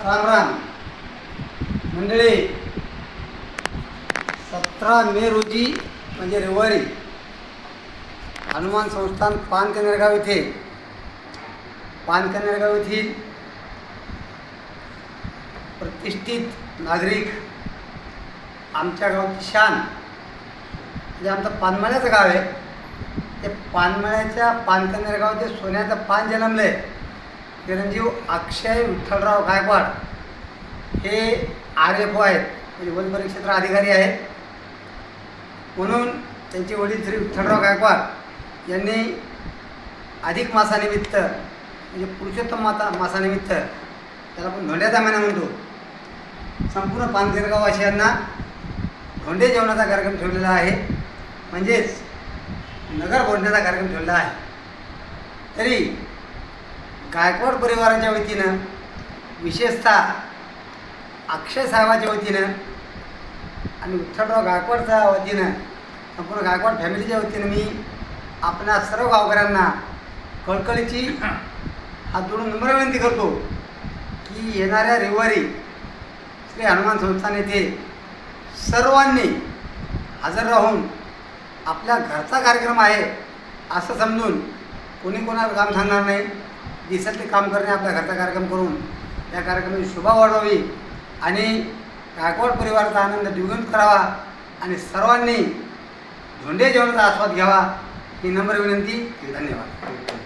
राम राम मंडळी. 17 मे रोजी म्हणजे रविवारी हनुमान संस्थान पानकनेरगाव येथे पानकनेरगाव येथील प्रतिष्ठित नागरिक, आमच्या गावची शान म्हणजे आमचं पानमळ्याचं गाव आहे. ते पानमळ्याच्या पानकनेरगाव ते सोन्याचं पान जन्मले चिरंजीव अक्षय विठ्ठलराव गायकवाड हे RFO आहेत, म्हणजे वन परिक्षेत्र अधिकारी आहेत. म्हणून त्यांचे वडील श्री विठ्ठलराव गायकवाड यांनी अधिक मासानिमित्त म्हणजे पुरुषोत्तम मासानिमित्त, त्याला आपण धोंड्याचा महिना म्हणतो, संपूर्ण पानकनेरगाववासियांना धोंडे जेवणाचा कार्यक्रम ठेवलेला आहे, म्हणजेच नगर बोलण्याचा कार्यक्रम ठेवलेला आहे. तरी गायकवाड परिवाराच्या वतीनं, विशेषतः अक्षय साहेबाच्या वतीनं आणि विठ्ठलराव गायकवाडच्या वतीनं, संपूर्ण गायकवाड फॅमिलीच्या वतीनं मी आपल्या सर्व गावकऱ्यांना कळकळीची हात जोडून नम्र विनंती करतो की येणाऱ्या रविवारी श्री हनुमान संस्थान येथे सर्वांनी हजर राहून आपल्या घरचा कार्यक्रम आहे असं समजून, कोणी कोणाला काम सांगणार नाही, दिसेल ते काम करणे, आपल्या घरचा कार्यक्रम करून या कार्यक्रमाची शोभा वाढवावी आणि गायकवाड परिवाराचा आनंद द्विगुणित करावा आणि सर्वांनी धोंडे जेवणाचा आस्वाद घ्यावा ही नम्र विनंती. धन्यवाद.